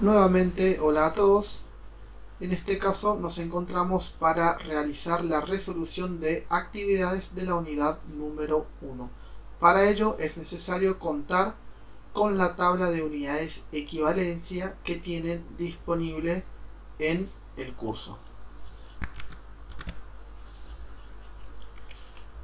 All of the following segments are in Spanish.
Nuevamente, hola a todos. En este caso nos encontramos para realizar la resolución de actividades de la unidad número 1. Para ello es necesario contar con la tabla de unidades equivalencia que tienen disponible en el curso.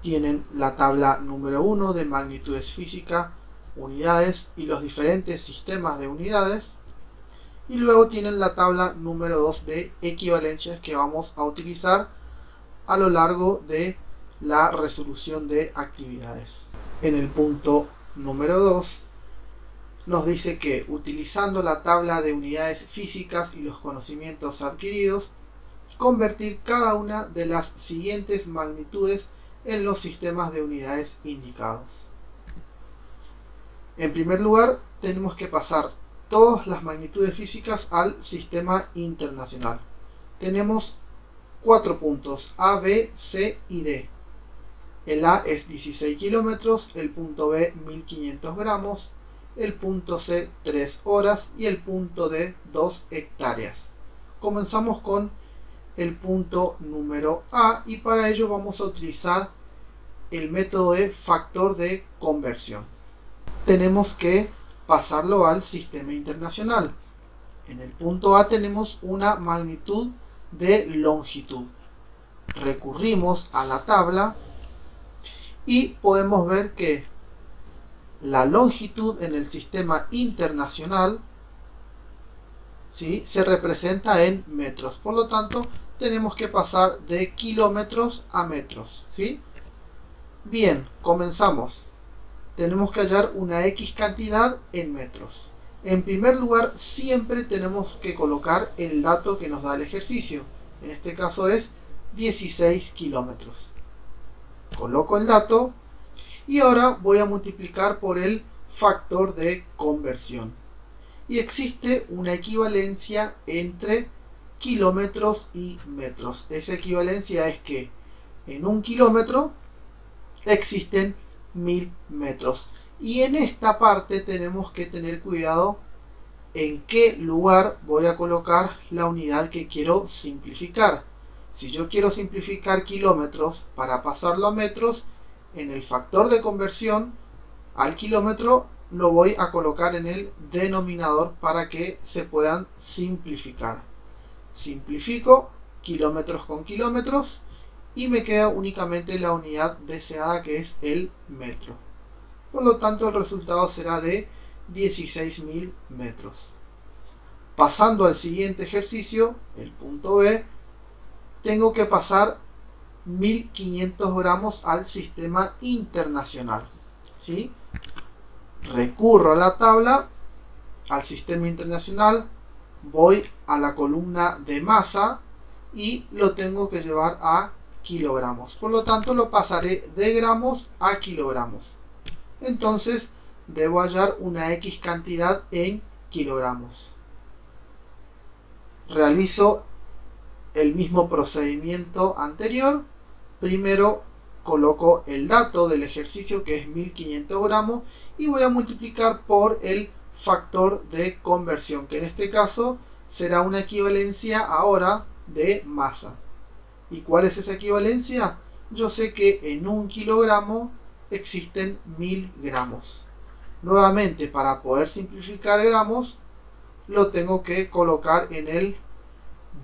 Tienen la tabla número 1 de magnitudes físicas, unidades y los diferentes sistemas de unidades. Y luego tienen la tabla número 2 de equivalencias que vamos a utilizar a lo largo de la resolución de actividades. En el punto número 2 nos dice que utilizando la tabla de unidades físicas y los conocimientos adquiridos, convertir cada una de las siguientes magnitudes en los sistemas de unidades indicados. En primer lugar, tenemos que pasar todas las magnitudes físicas al sistema internacional. Tenemos 4 puntos A, B, C y D. El A es 16 kilómetros, el punto B 1500 gramos, el punto C 3 horas y el punto D 2 hectáreas. Comenzamos con el punto número A y para ello vamos a utilizar el método de factor de conversión. Tenemos que pasarlo al sistema internacional. En el punto A tenemos una magnitud de longitud. Recurrimos a la tabla y podemos ver que la longitud en el sistema internacional se representa en metros. Por lo tanto, tenemos que pasar de kilómetros a metros. Bien, comenzamos. Tenemos que hallar una X cantidad en metros. En primer lugar, siempre tenemos que colocar el dato que nos da el ejercicio. En este caso es 16 kilómetros. Coloco el dato y ahora voy a multiplicar por el factor de conversión. Y existe una equivalencia entre kilómetros y metros. Esa equivalencia es que en un kilómetro existen 1000 metros. Y en esta parte tenemos que tener cuidado en qué lugar voy a colocar la unidad que quiero simplificar. Si yo quiero simplificar kilómetros para pasarlo a metros, en el factor de conversión al kilómetro lo voy a colocar en el denominador para que se puedan simplificar. Simplifico kilómetros con kilómetros y me queda únicamente la unidad deseada, que es el metro. Por lo tanto, el resultado será de 16.000 metros. Pasando al siguiente ejercicio, el punto B, tengo que pasar 1500 gramos al sistema internacional. Recurro a la tabla, al sistema internacional, voy a la columna de masa y lo tengo que llevar a kilogramos. Por lo tanto, lo pasaré de gramos a kilogramos. Entonces, debo hallar una X cantidad en kilogramos. Realizo el mismo procedimiento anterior. Primero coloco el dato del ejercicio, que es 1500 gramos, y voy a multiplicar por el factor de conversión, que en este caso será una equivalencia ahora de masa. ¿Y cuál es esa equivalencia? Yo sé que en un kilogramo existen 1000 gramos. Nuevamente, para poder simplificar gramos, lo tengo que colocar en el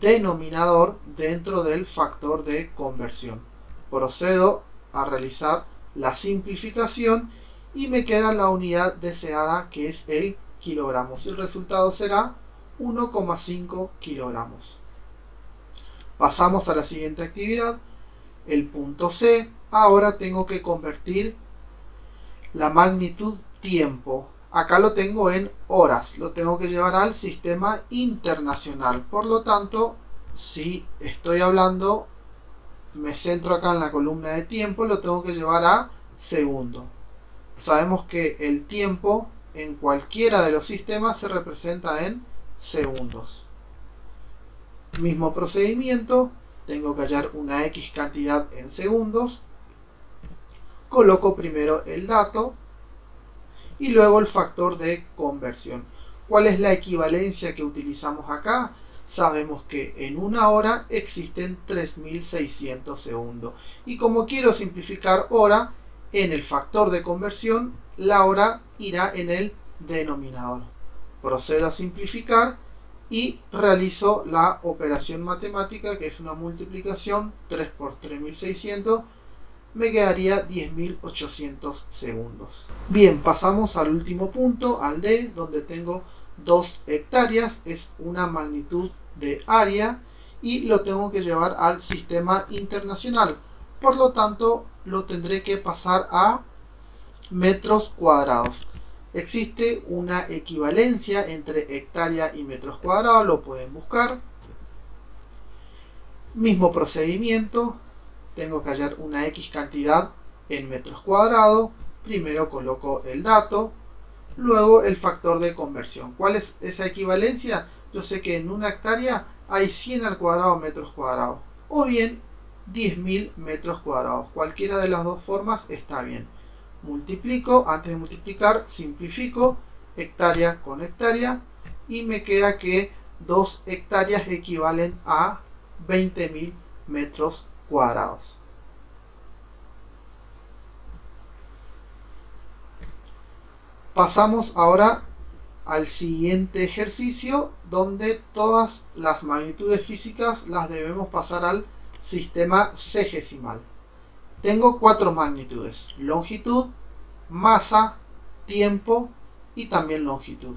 denominador dentro del factor de conversión. Procedo a realizar la simplificación y me queda la unidad deseada, que es el kilogramos. El resultado será 1,5 kilogramos. Pasamos a la siguiente actividad, el punto C. Ahora tengo que convertir la magnitud tiempo. Acá lo tengo en horas. Lo tengo que llevar al sistema internacional. Por lo tanto, si estoy hablando, me centro acá en la columna de tiempo, lo tengo que llevar a segundo. Sabemos que el tiempo en cualquiera de los sistemas se representa en segundos. Mismo procedimiento, tengo que hallar una X cantidad en segundos. Coloco primero el dato y luego el factor de conversión. ¿Cuál es la equivalencia que utilizamos acá? Sabemos que en una hora existen 3600 segundos. Y como quiero simplificar hora, en el factor de conversión, la hora irá en el denominador. Procedo a simplificar y realizo la operación matemática, que es una multiplicación. 3 por 3600 me quedaría 10.800 segundos. Bien, pasamos al último punto, al D, donde tengo 2 hectáreas, es una magnitud de área y lo tengo que llevar al sistema internacional. Por lo tanto, lo tendré que pasar a metros cuadrados. Existe una equivalencia entre hectárea y metros cuadrados, lo pueden buscar. Mismo procedimiento, tengo que hallar una X cantidad en metros cuadrados. Primero coloco el dato, luego el factor de conversión. ¿Cuál es esa equivalencia? Yo sé que en una hectárea hay 100 al cuadrado metros cuadrados, o bien 10.000 metros cuadrados. Cualquiera de las dos formas está bien. Multiplico, antes de multiplicar, simplifico hectárea con hectárea y me queda que 2 hectáreas equivalen a 20.000 metros cuadrados. Pasamos ahora al siguiente ejercicio, donde todas las magnitudes físicas las debemos pasar al sistema sexagesimal. Tengo 4 magnitudes: longitud, masa, tiempo y también longitud.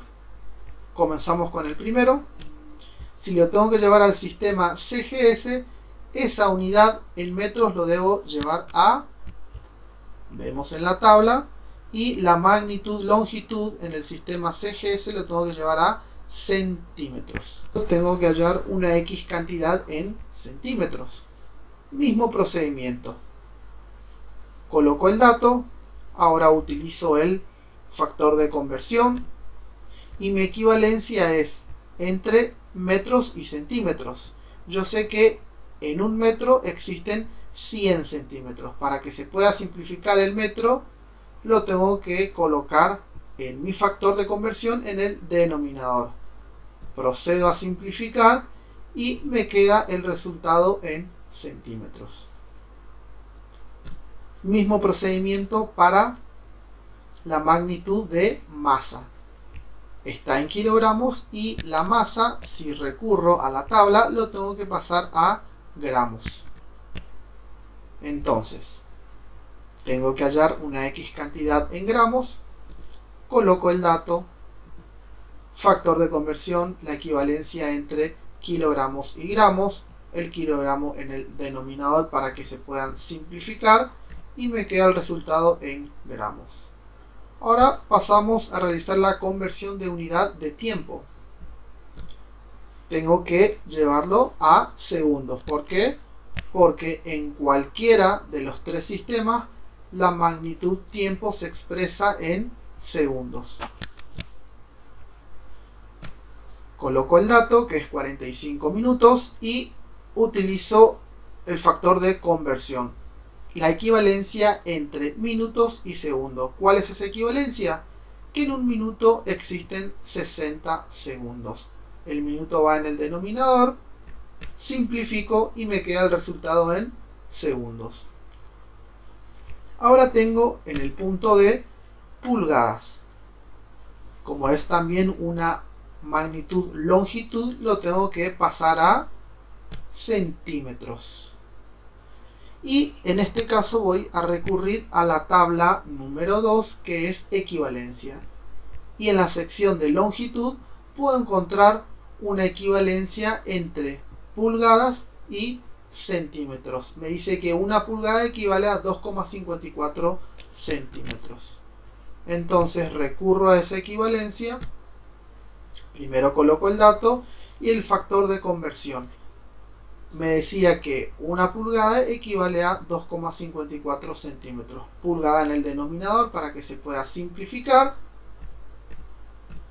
Comenzamos con el primero. Si lo tengo que llevar al sistema CGS, esa unidad en metros lo debo llevar a, vemos en la tabla, y la magnitud longitud en el sistema CGS lo tengo que llevar a centímetros. Tengo que hallar una X cantidad en centímetros. Mismo procedimiento. Coloco el dato, ahora utilizo el factor de conversión y mi equivalencia es entre metros y centímetros. Yo sé que en un metro existen 100 centímetros. Para que se pueda simplificar el metro, lo tengo que colocar en mi factor de conversión en el denominador. Procedo a simplificar y me queda el resultado en centímetros. Mismo procedimiento para la magnitud de masa. Está en kilogramos y la masa, si recurro a la tabla, lo tengo que pasar a gramos. Entonces, tengo que hallar una X cantidad en gramos, coloco el dato, factor de conversión, la equivalencia entre kilogramos y gramos, el kilogramo en el denominador para que se puedan simplificar y me queda el resultado en gramos. Ahora pasamos a realizar la conversión de unidad de tiempo. Tengo que llevarlo a segundos. ¿Por qué? Porque en cualquiera de los 3 sistemas la magnitud tiempo se expresa en segundos. Coloco el dato, que es 45 minutos, y utilizo el factor de conversión. La equivalencia entre minutos y segundos. ¿Cuál es esa equivalencia? Que en un minuto existen 60 segundos. El minuto va en el denominador, simplifico y me queda el resultado en segundos. Ahora tengo en el punto D pulgadas. Como es también una magnitud longitud, lo tengo que pasar a centímetros. Y en este caso voy a recurrir a la tabla número 2, que es equivalencia. Y en la sección de longitud puedo encontrar una equivalencia entre pulgadas y centímetros. Me dice que una pulgada equivale a 2,54 centímetros. Entonces recurro a esa equivalencia. Primero coloco el dato y el factor de conversión. Me decía que una pulgada equivale a 2,54 centímetros. Pulgada en el denominador para que se pueda simplificar.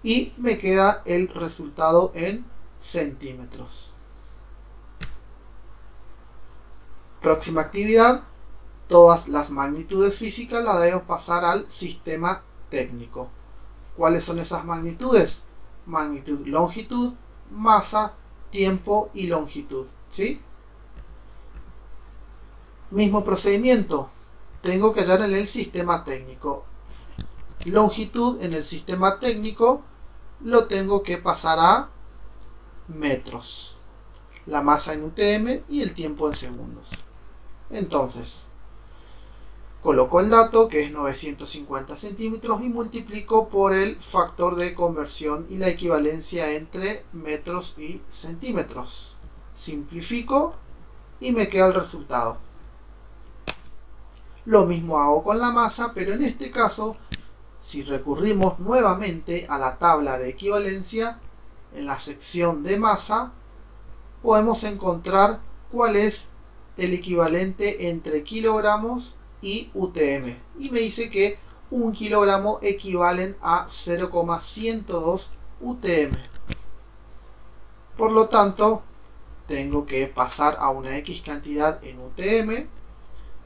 Y me queda el resultado en centímetros. Próxima actividad. Todas las magnitudes físicas las debo pasar al sistema técnico. ¿Cuáles son esas magnitudes? magnitud, longitud, masa, tiempo y longitud, ¿sí? Mismo procedimiento, tengo que hallar en el sistema técnico. Longitud en el sistema técnico lo tengo que pasar a metros, la masa en UTM y el tiempo en segundos. Entonces, coloco el dato que es 950 centímetros y multiplico por el factor de conversión y la equivalencia entre metros y centímetros. Simplifico y me queda el resultado. Lo mismo hago con la masa, pero en este caso, si recurrimos nuevamente a la tabla de equivalencia, en la sección de masa, podemos encontrar cuál es el equivalente entre kilogramos y UTM. Y me dice que 1 kilogramo equivalen a 0,102 UTM. Por lo tanto, tengo que pasar a una X cantidad en UTM.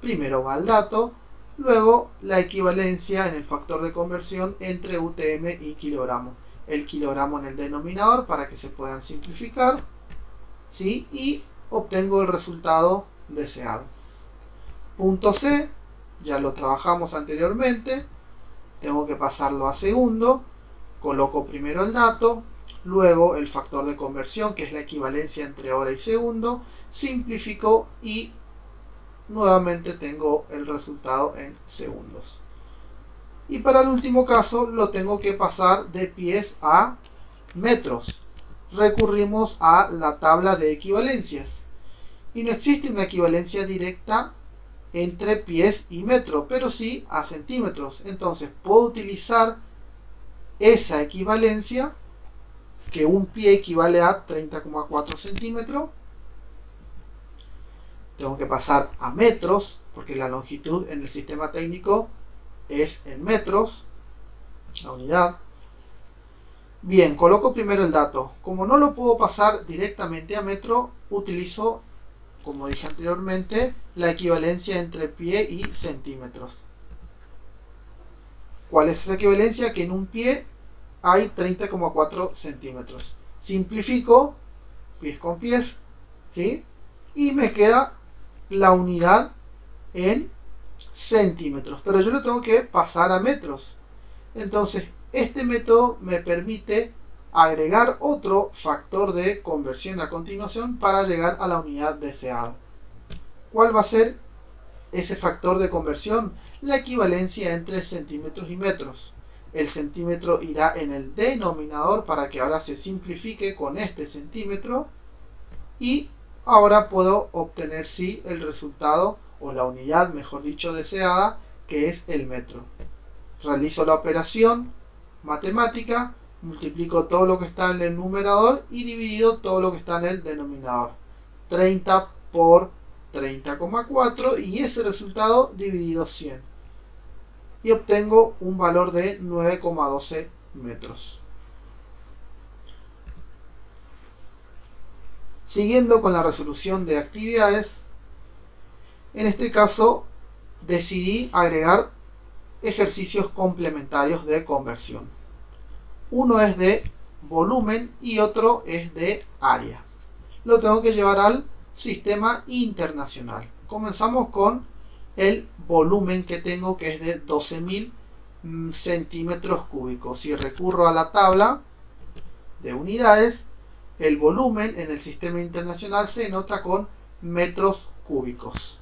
Primero va el dato, luego la equivalencia en el factor de conversión entre UTM y kilogramo. El kilogramo en el denominador para que se puedan simplificar, ¿sí? Y obtengo el resultado deseado. Punto C, ya lo trabajamos anteriormente, tengo que pasarlo a segundo, coloco primero el dato, luego el factor de conversión que es la equivalencia entre hora y segundo, simplifico y nuevamente tengo el resultado en segundos. Y para el último caso lo tengo que pasar de pies a metros. Recurrimos a la tabla de equivalencias. Y no existe una equivalencia directa entre pies y metro, pero sí a centímetros. Entonces puedo utilizar esa equivalencia, que un pie equivale a 30,4 centímetros. Tengo que pasar a metros, porque la longitud en el sistema técnico es en metros, la unidad. Bien, coloco primero el dato. Como no lo puedo pasar directamente a metro, utilizo, como dije anteriormente, la equivalencia entre pie y centímetros. ¿Cuál es esa equivalencia? Que en un pie hay 30,4 centímetros. Simplifico, pies con pies, ¿sí? Y me queda la unidad en centímetros, pero yo lo tengo que pasar a metros. Entonces este método me permite agregar otro factor de conversión a continuación para llegar a la unidad deseada. ¿Cuál va a ser ese factor de conversión? La equivalencia entre centímetros y metros. El centímetro irá en el denominador para que ahora se simplifique con este centímetro, y ahora puedo obtener sí el resultado, o la unidad mejor dicho deseada, que es el metro. Realizo la operación matemática, multiplico todo lo que está en el numerador y dividido todo lo que está en el denominador. 30 por 30,4 y ese resultado dividido 100. Y obtengo un valor de 9,12 metros. Siguiendo con la resolución de actividades, en este caso decidí agregar ejercicios complementarios de conversión. Uno es de volumen y otro es de área. Lo tengo que llevar al sistema internacional. Comenzamos con el volumen que tengo, que es de 12.000 centímetros cúbicos. Si recurro a la tabla de unidades, el volumen en el sistema internacional se denota con metros cúbicos.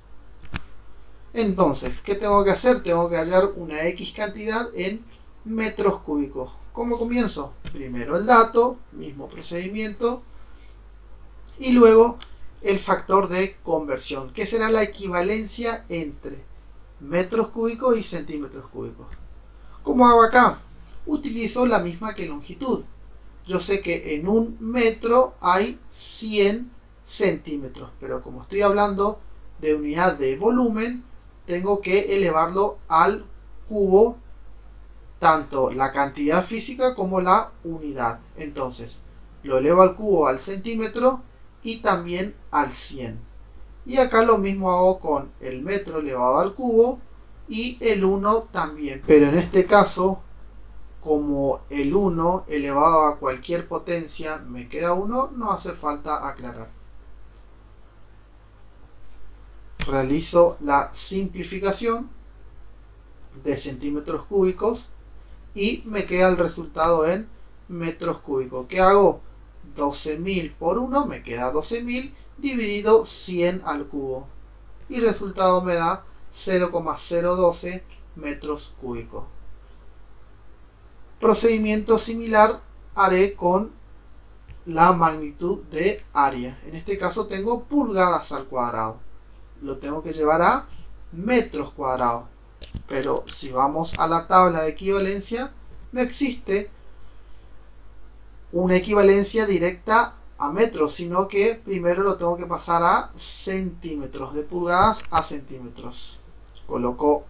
Entonces, ¿qué tengo que hacer? Tengo que hallar una X cantidad en metros cúbicos. ¿Cómo comienzo? Primero el dato, mismo procedimiento, y luego el factor de conversión, que será la equivalencia entre metros cúbicos y centímetros cúbicos. ¿Cómo hago acá? Utilizo la misma que longitud. Yo sé que en un metro hay 100 centímetros, pero como estoy hablando de unidad de volumen, tengo que elevarlo al cubo, tanto la cantidad física como la unidad. Entonces, lo elevo al cubo al centímetro y también al 100. Y acá lo mismo hago con el metro elevado al cubo y el 1 también. Pero en este caso, como el 1 elevado a cualquier potencia me queda 1, no hace falta aclarar. Realizo la simplificación de centímetros cúbicos y me queda el resultado en metros cúbicos. ¿Qué hago? 12.000 por 1 me queda 12.000 dividido 100 al cubo. Y el resultado me da 0,012 metros cúbicos. Procedimiento similar haré con la magnitud de área. En este caso tengo pulgadas al cuadrado. Lo tengo que llevar a metros cuadrados. Pero si vamos a la tabla de equivalencia, no existe una equivalencia directa a metros, sino que primero lo tengo que pasar a centímetros, de pulgadas a centímetros. Coloco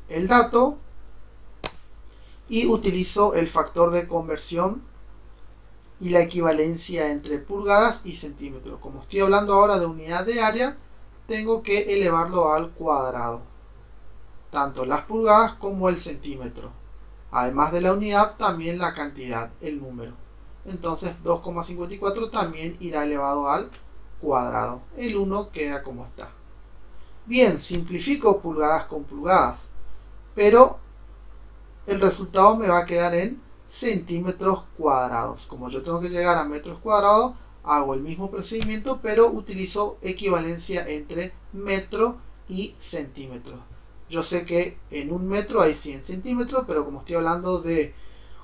el dato y utilizo el factor de conversión y la equivalencia entre pulgadas y centímetros. Como estoy hablando ahora de unidad de área, tengo que elevarlo al cuadrado, tanto las pulgadas como el centímetro. Además de la unidad, también la cantidad, el número. Entonces 2,54 también irá elevado al cuadrado. El 1 queda como está. Bien, simplifico pulgadas con pulgadas, pero el resultado me va a quedar en centímetros cuadrados. Como yo tengo que llegar a metros cuadrados, hago el mismo procedimiento, pero utilizo equivalencia entre metro y centímetro. Yo sé que en un metro hay 100 centímetros, pero como estoy hablando de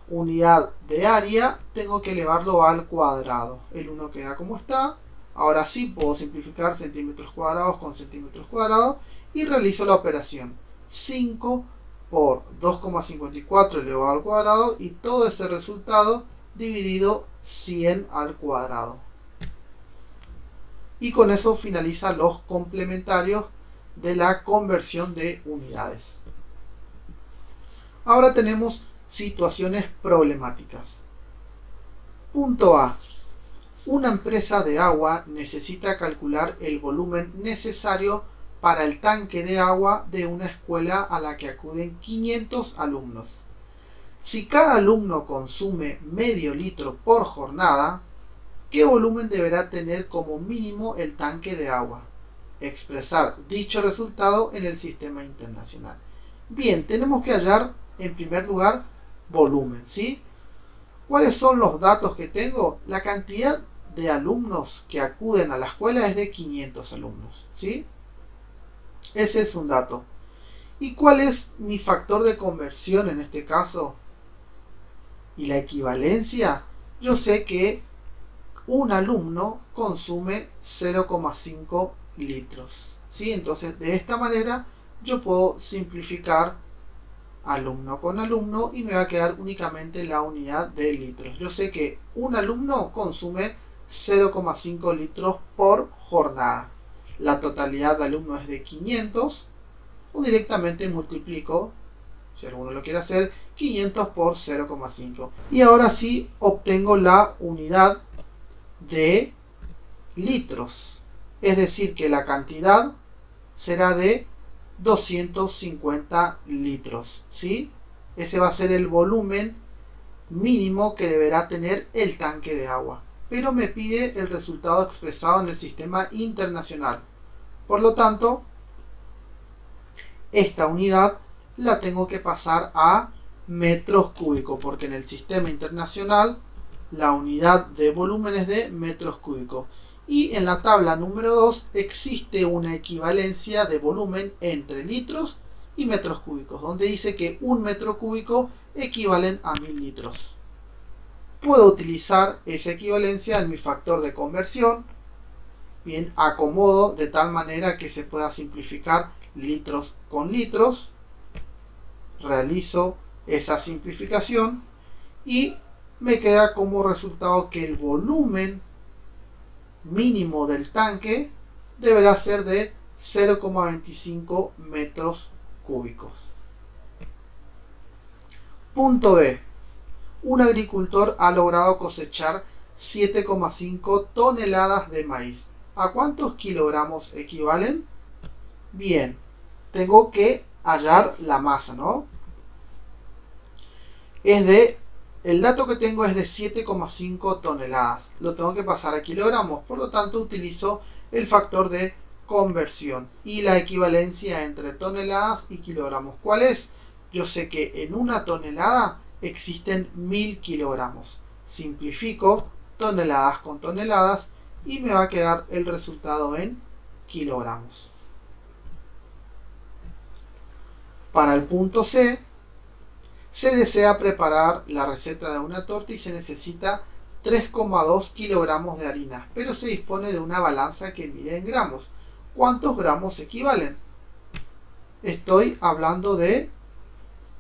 unidad de área, tengo que elevarlo al cuadrado. El 1 queda como está. Ahora sí puedo simplificar centímetros cuadrados con centímetros cuadrados y realizo la operación 5 por 2,54 elevado al cuadrado y todo ese resultado dividido 100 al cuadrado. Y con eso finaliza los complementarios de la conversión de unidades. Ahora tenemos situaciones problemáticas. Punto A. Una empresa de agua necesita calcular el volumen necesario para el tanque de agua de una escuela a la que acuden 500 alumnos. Si cada alumno consume medio litro por jornada, ¿qué volumen deberá tener como mínimo el tanque de agua? Expresar dicho resultado en el sistema internacional. Bien, tenemos que hallar en primer lugar volumen, ¿sí? ¿Cuáles son los datos que tengo? La cantidad de alumnos que acuden a la escuela es de 500 alumnos, ¿sí? Ese es un dato. ¿Y cuál es mi factor de conversión en este caso? Y la equivalencia. Yo sé que un alumno consume 0,5 litros, ¿sí? Entonces de esta manera yo puedo simplificar alumno con alumno y me va a quedar únicamente la unidad de litros. Yo sé que un alumno consume 0,5 litros por jornada. La totalidad de alumnos es de 500, o directamente multiplico, si alguno lo quiere hacer, 500 por 0,5. Y ahora sí obtengo la unidad de litros. Es decir, que la cantidad será de 250 litros, ¿sí? Ese va a ser el volumen mínimo que deberá tener el tanque de agua. Pero me pide el resultado expresado en el sistema internacional. Por lo tanto, esta unidad la tengo que pasar a metros cúbicos, porque en el sistema internacional la unidad de volumen es de metros cúbicos. Y en la tabla número 2 existe una equivalencia de volumen entre litros y metros cúbicos, donde dice que un metro cúbico equivalen a 1000 litros. Puedo utilizar esa equivalencia en mi factor de conversión. Bien, acomodo de tal manera que se pueda simplificar litros con litros. Realizo esa simplificación y me queda como resultado que el volumen mínimo del tanque deberá ser de 0,25 metros cúbicos. Punto B. Un agricultor ha logrado cosechar 7,5 toneladas de maíz. ¿A cuántos kilogramos equivalen? Bien, tengo que hallar la masa, ¿no? el dato que tengo es de 7,5 toneladas. Lo tengo que pasar a kilogramos, por lo tanto utilizo el factor de conversión y la equivalencia entre toneladas y kilogramos. ¿Cuál es? Yo sé que en una tonelada existen 1000 kilogramos. Simplifico toneladas con toneladas y me va a quedar el resultado en kilogramos. Para el punto C, se desea preparar la receta de una torta y se necesita 3,2 kilogramos de harina, pero se dispone de una balanza que mide en gramos. ¿Cuántos gramos equivalen? Estoy hablando de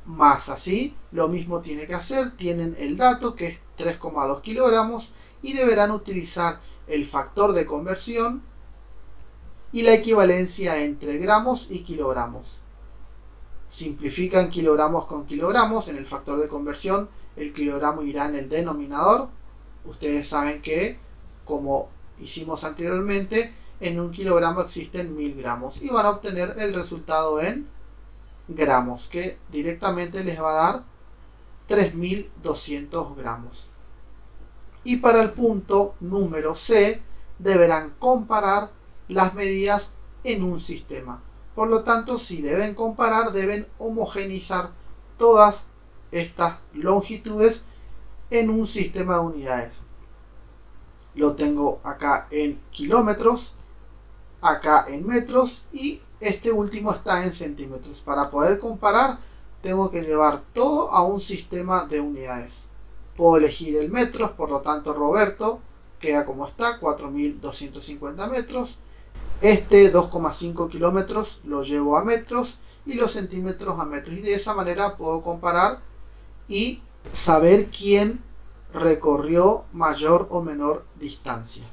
masa, ¿sí? Lo mismo tiene que hacer, tienen el dato que es 3,2 kilogramos y deberán utilizar el factor de conversión y la equivalencia entre gramos y kilogramos. Simplifican kilogramos con kilogramos. En el factor de conversión el kilogramo irá en el denominador. Ustedes saben que, como hicimos anteriormente, en un kilogramo existen 1000 gramos y van a obtener el resultado en gramos, que directamente les va a dar 3200 gramos. Y para el punto número C deberán comparar las medidas en un sistema. Por lo tanto, si deben comparar, deben homogeneizar todas estas longitudes en un sistema de unidades. Lo tengo acá en kilómetros, acá en metros y este último está en centímetros. Para poder comparar, tengo que llevar todo a un sistema de unidades. Puedo elegir el metros, por lo tanto Roberto queda como está, 4250 metros. Este 2,5 kilómetros lo llevo a metros y los centímetros a metros. Y de esa manera puedo comparar y saber quién recorrió mayor o menor distancia.